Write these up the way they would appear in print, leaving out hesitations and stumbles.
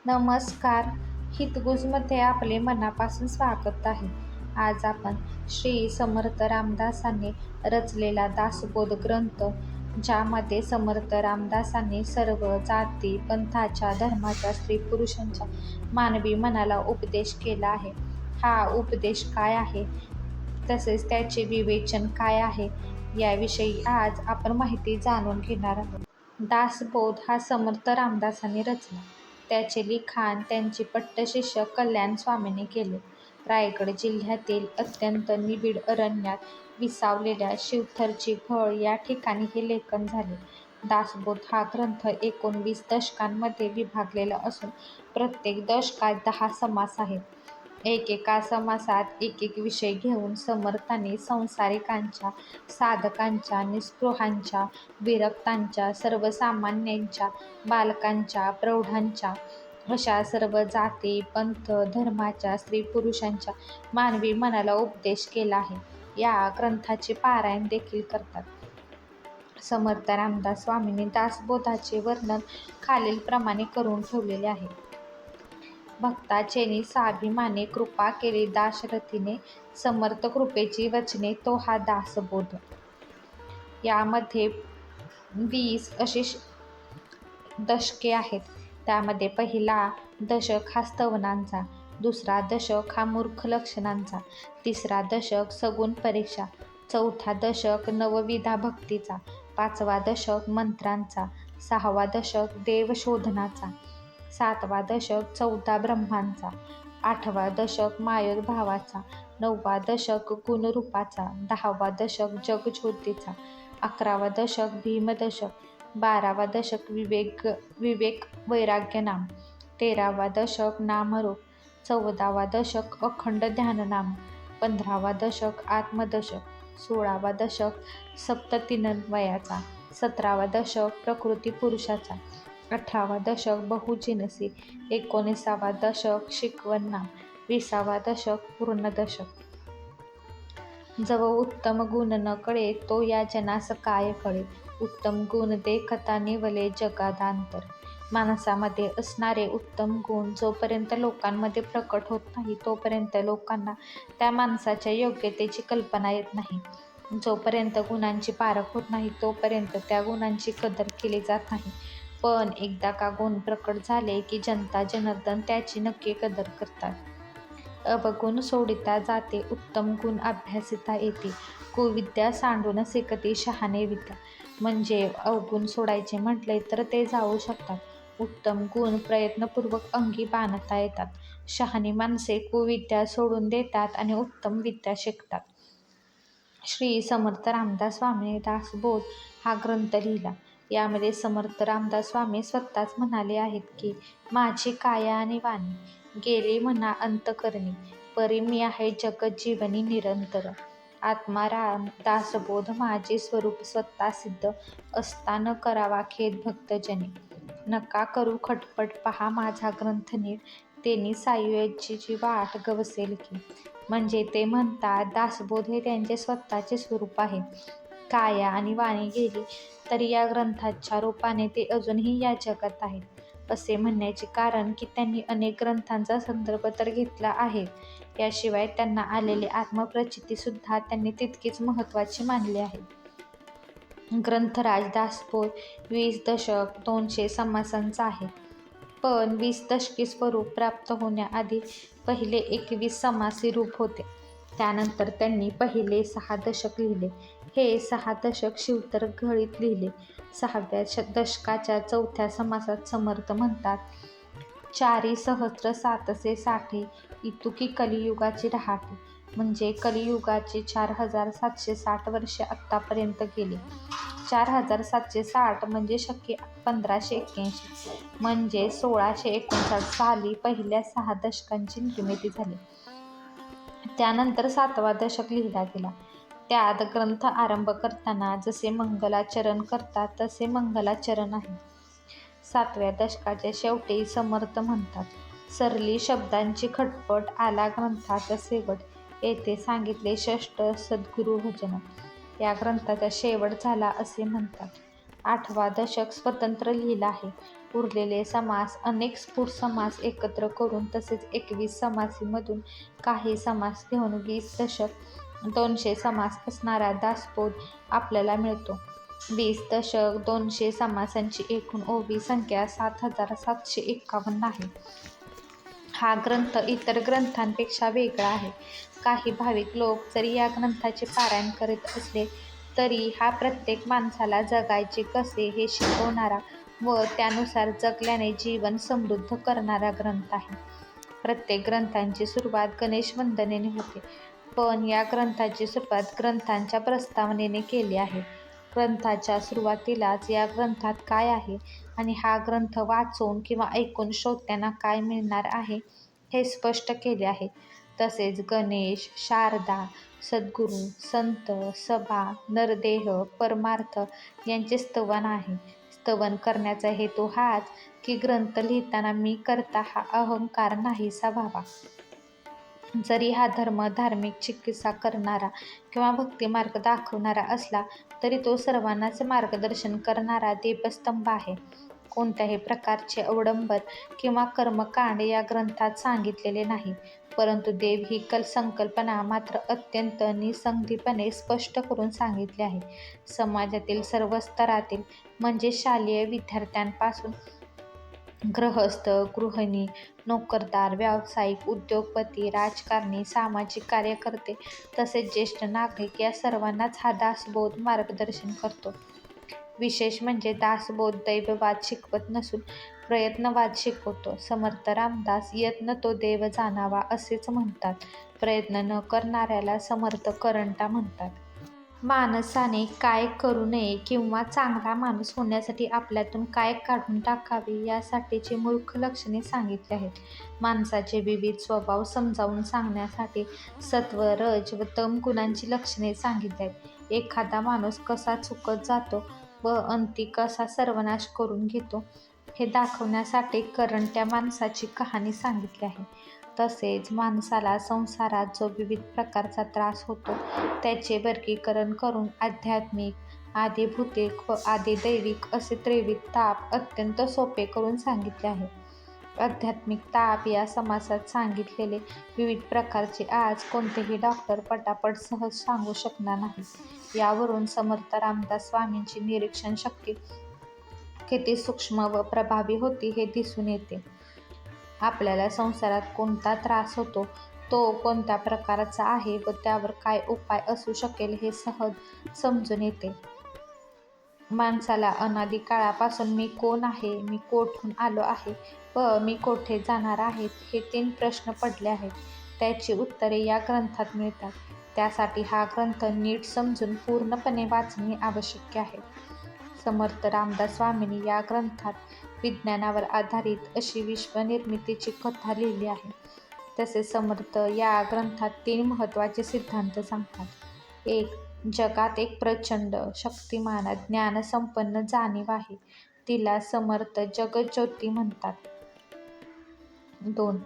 नमस्कार. हितगुजमध्ये आपले मनापासून स्वागत आहे. आज आपण श्री समर्थ रामदासांनी रचलेला दासबोध ग्रंथ, ज्यामध्ये समर्थ रामदासांनी सर्व जाती, पंथाच्या, धर्माच्या, स्त्री पुरुषांच्या मानवी मनाला उपदेश केला आहे. हा उपदेश काय आहे, तसेच त्याचे विवेचन काय आहे, याविषयी आज आपण माहिती जाणून घेणार आहोत. दासबोध हा समर्थ रामदासांनी रचला. त्याचे लिखाण त्यांचे पट्टशिष्य कल्याण स्वामींनी केले. रायगड जिल्ह्यातील अत्यंत निबिड अरण्यात विसावलेल्या शिवथरची फळ या ठिकाणी हे लेखन झाले. दासबोध हा ग्रंथ 19 दशकांमध्ये विभागलेला असून प्रत्येक दशकात 10 समास आहेत. एकेका समासात एक विषय घेऊन समर्थांनी संसारिकांच्या, साधकांच्या, निस्पृहांच्या, विरक्तांच्या, सर्वसामान्यांच्या, बालकांच्या, प्रौढांच्या अशा सर्व जाती, पंथ, धर्माच्या, स्त्री पुरुषांच्या मानवी मनाला उपदेश केला आहे. या ग्रंथाचे पारायण देखील करतात. समर्थ रामदास स्वामींनी दासबोधाचे वर्णन खालीलप्रमाणे करून ठेवलेले आहे. भक्ताचेनी स्वाभिमाने कृपा केली दाशरथीने, समर्थ कृपेची वचने तो हा दासबोध. यामध्ये 20 अशी दशके आहेत. त्यामध्ये पहिला दशक हा स्तवनांचा, दुसरा दशक हा मूर्ख लक्षणांचा, तिसरा दशक सगुण परीक्षा, चौथा दशक नवविधा भक्तीचा, पाचवा दशक मंत्रांचा, सहावा दशक देवशोधनाचा, सातवा दशक 14 ब्रह्मांचा, आठवा दशक मायोभावाचा, नववा दशक गुणरूपाचा, 10वा दशक जगज्योतीचा, 11वा दशक भीमदशक, 12वा दशक विवेक वैराग्य नाम, 13वा दशक नामरूप, 14वा दशक अखंड ध्याननाम, 15वा दशक आत्मदशक, 16वा दशक सप्ततीन्वयाचा, 17वा दशक प्रकृती पुरुषाचा, 18वा दशक बहुजिनसी, 19वा दशक शिकवण नाम, 20वा दशक पूर्ण दशक. जव उत्तम गुण न कळे तो या जनास काय कळे, उत्तम गुण देखता निवले जगादांतर. माणसामध्ये असणारे उत्तम गुण जोपर्यंत लोकांमध्ये प्रकट होत नाही तोपर्यंत लोकांना त्या माणसाच्या योग्यतेची कल्पना येत नाही. जोपर्यंत गुणांची पारख होत नाही तोपर्यंत त्या गुणांची कदर केली जात नाही. पण एकदा का गुण प्रकट झाले की जनता जनार्दन त्याची नक्की कदर करतात. अवगुण सोडिता जाते, उत्तम गुण अभ्यासिता येते, कुविद्या सांडून शिकती शहाणे विद्या. म्हणजे अवगुण सोडायचे म्हटले तर ते जाऊ शकतात. उत्तम गुण प्रयत्नपूर्वक अंगी बाणता येतात. शहाणी माणसे कुविद्या सोडून देतात आणि उत्तम विद्या शिकतात. श्री समर्थ रामदास स्वामींनी दासबोध हा ग्रंथ लिहिला. यामध्ये समर्थ रामदास स्वामी स्वतःच म्हणाले आहेत की, माझी काया आणि वाणी गेली म्हणा अंतकरणी, परी मी आहे जगज्जीवनी निरंतर. आत्माराम दासबोध माझे स्वरूप स्वतः सिद्ध, असता न करावा खेद भक्तजनी. नका करू खटपट पहा माझा ग्रंथ नीट, तेनी सायुज्याची वाट गवसेल की. म्हणजे ते म्हणतात दासबोध हे त्यांचे स्वतःचे स्वरूप आहे. काया आणि वाणी गेली तरी या ग्रंथाच्या रूपाने ते अजूनही या जगात आहेत. असे म्हणण्याचे कारण की त्यांनी अनेक ग्रंथांचा संदर्भ तर घेतला आहे, याशिवाय त्यांना आलेली आत्मप्रचिती सुद्धा त्यांनी तितकीच महत्त्वाची मानली आहे. ग्रंथराज दासबोध 20 दशक 200 समासांचा आहे. पण 20 दशकी स्वरूप प्राप्त होण्याआधी पहिले 21 समासी रूप होते. त्यानंतर त्यांनी पहिले 6 दशक लिहिले. हे 6 दशक शिवतर घळीत लिहिले. 6व्या दशकाच्या 4थ्या समासात समर्थ म्हणतात, चारी सहस्र सातसे साठे, इतुकी कलियुगाची रहाटे. म्हणजे कलियुगाची 4760 वर्षे आत्तापर्यंत गेली. 4760 म्हणजे शके 1581, म्हणजे 1659 साली पहिल्या 6 दशकांची निर्मिती झाली. त्यानंतर 7वा दशक लिहिला गेला. त्यात ग्रंथ आरंभ करताना जसे मंगलाचरण करतात तसे मंगलाचरण आहे. 7व्या दशकाच्या शेवटी समर्थ म्हणतात, सरली शब्दांची खटपट, आला ग्रंथात शेवट, येथे सांगितले षष्ठ सद्गुरु भजन. या ग्रंथाचा शेवट झाला असे म्हणतात. 8वा दशक स्वतंत्र लिहिला आहे. उरलेले समास अनेक स्फुट समास एकत्र करून तसेच 21 समासीमधून काही समास घेऊन 20 दशक 200 समास असणारा दासबोध आपल्याला मिळतो. 20 दशक 200 समासांची एकूण ओवी संख्या 7751 आहे. हा ग्रंथ इतर ग्रंथांपेक्षा वेगळा आहे. काही भाविक लोक जरी या ग्रंथाचे पारायण करीत असले तरी हा प्रत्येक माणसाला जगायचे कसे हे शिकवणारा व त्यानुसार जगल्याने जीवन समृद्ध करणारा ग्रंथ आहे. प्रत्येक ग्रंथांची सुरुवात गणेश वंदनेने होते, पण या ग्रंथाची सुरुवात ग्रंथांच्या प्रस्तावनेने केली आहे. ग्रंथाच्या सुरुवातीलाच या ग्रंथात काय आहे आणि हा ग्रंथ वाचून किंवा ऐकून श्रोत्यांना काय मिळणार आहे हे स्पष्ट केले आहे. तसेच गणेश, शारदा, सद्गुरू, संत, सभा, नरदेह, परमार्थ यांचे स्तवन आहे. स्तवन करण्याचा हेतू हाच की ग्रंथ लिहिताना मी करता हा अहंकार नाहीसा व्हावा. जरी हा धर्म धार्मिक चिकित्सा करणारा किंवा भक्तिमार्ग दाखवणारा असला तरी तो सर्वांनाच मार्गदर्शन करणारा दीपस्तंभ आहे. कोणत्याही प्रकारचे अवडंबर किंवा कर्मकांड या ग्रंथात सांगितलेले नाही, परंतु देव ही संकल्पना मात्र अत्यंत निसंदिपणे स्पष्ट करून सांगितली आहे. समाजातील सर्व स्तरातील म्हणजे शालेय विद्यार्थ्यांपासून गृहस्थ, गृहिणी, नोकरदार, व्यावसायिक, उद्योगपती, राजकारणी, सामाजिक कार्यकर्ते तसेच ज्येष्ठ नागरिक या सर्वांनाच हा दासबोध मार्गदर्शन करतो. विशेष म्हणजे दासबोध दैववाद शिकवत नसून प्रयत्नवाद शिकवतो. समर्थ रामदास यत्न तो देव जाणावा असेच म्हणतात. प्रयत्न न करणाऱ्याला समर्थ करंटा म्हणतात. माणसाने काय करू नये किंवा चांगला माणूस होण्यासाठी आपल्यातून काय काढून टाकावे यासाठीची मूर्ख लक्षणे सांगितली आहेत. माणसाचे विविध स्वभाव समजावून सांगण्यासाठी सत्व, रज व तम गुणांची लक्षणे सांगितली आहेत. एखादा माणूस कसा चुकत जातो व अंती कसा सर्वनाश करून घेतो हे दाखवण्यासाठी करंट्या माणसाची कहाणी सांगितली आहे. तसेच माणसाला संसारात जो विविध प्रकारचा त्रास होतो त्याचे वर्गीकरण करून आध्यात्मिक, आदिभौतिक व आदिदैविक असे त्रिविध ताप अत्यंत सोपे करून सांगितले आहे. आध्यात्मिक ताप या समासात सांगितलेले विविध प्रकारचे आज कोणतेही डॉक्टर पटापट सहज सांगू शकणार नाही. यावरून समर्थ रामदास स्वामींची निरीक्षण शक्ती किती सूक्ष्म व प्रभावी होती हे दिसून येते. आपल्याला संसारात कोणता त्रास होतो, तो कोणत्या प्रकारचा आहे व त्यावर काय उपाय असू शकेल हे सहज समजून येते. माणसाला अनादी काळापासून मी कोण आहे, मी कोठून आलो आहे व मी कोठे जाणार आहे हे 3 प्रश्न पडले आहेत. त्याची उत्तरे या ग्रंथात मिळतात. त्यासाठी हा ग्रंथ नीट समजून पूर्णपणे वाचणे आवश्यक आहे. समर्थ रामदास स्वामींनी या ग्रंथात विज्ञानावर आधारित अशी विश्वनिर्मितीची कथा लिहिली आहे. तसेच समर्थ या ग्रंथात 3 महत्त्वाचे सिद्धांत सांगतात. 1. जगात एक प्रचंड, शक्तिमान, ज्ञानसंपन्न जाणीव आहे. तिला समर्थ जगज्योती म्हणतात. 2.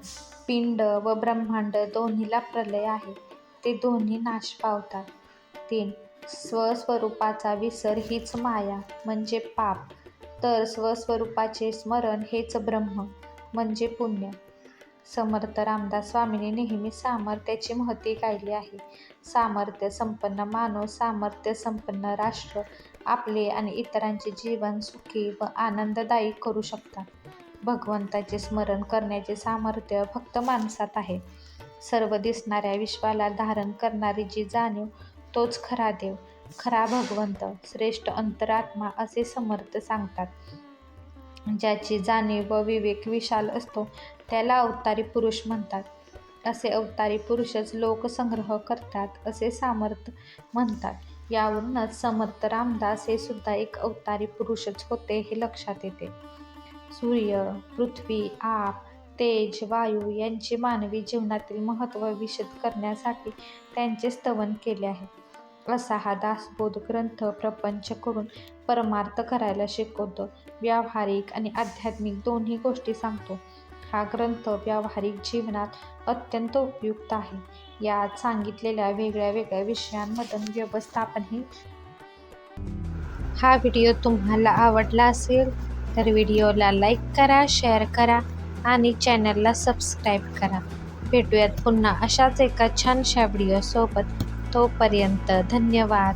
पिंड व ब्रह्मांड दोन्हीला प्रलय आहे. ते दोन्ही नाश पावतात. 3. स्वस्वरूपाचा विसर हीच माया म्हणजे पाप, तर स्वस्वरूपाचे स्मरण हेच ब्रह्म म्हणजे पुण्य. समर्थ रामदास स्वामींनी नेहमी सामर्थ्याची महती गायली आहे. सामर्थ्य संपन्न माणूस, सामर्थ्य संपन्न राष्ट्र आपले आणि इतरांचे जीवन सुखी व आनंददायी करू शकतात. भगवंताचे स्मरण करण्याचे सामर्थ्य फक्त माणसात आहे. सर्व दिसणाऱ्या विश्वाला धारण करणारी जी जाणीव तोच खरा देव, खरा भगवंत, श्रेष्ठ अंतरात्मा असे समर्थ सांगतात. ज्याची जाणीव व विवेक विशाल असतो त्याला अवतारी पुरुष म्हणतात. असे अवतारी पुरुषच लोकसंग्रह करतात असे समर्थ म्हणतात. यावरूनच समर्थ रामदास हे सुद्धा एक अवतारी पुरुषच होते हे लक्षात येते. सूर्य, पृथ्वी, आप, तेज, वायू यांचे मानवी जीवनातील महत्त्व विशद करण्यासाठी त्यांचे स्तवन केले आहे. असा हा दासबोध ग्रंथ प्रपंच करून परमार्थ करायला शिकवतो. व्यावहारिक आणि आध्यात्मिक दोन्ही गोष्टी सांगतो. हा ग्रंथ व्यावहारिक जीवनात अत्यंत उपयुक्त आहे. यात सांगितलेल्या वेगळ्या वेगळ्या विषयांमधून व्यवस्थापनही. हा व्हिडिओ तुम्हाला आवडला असेल तर व्हिडिओला लाईक करा, शेअर करा आणि चॅनलला सबस्क्राईब करा. भेटूयात पुन्हा अशाच एका छानशा व्हिडिओसोबत. तोपर्यंत धन्यवाद.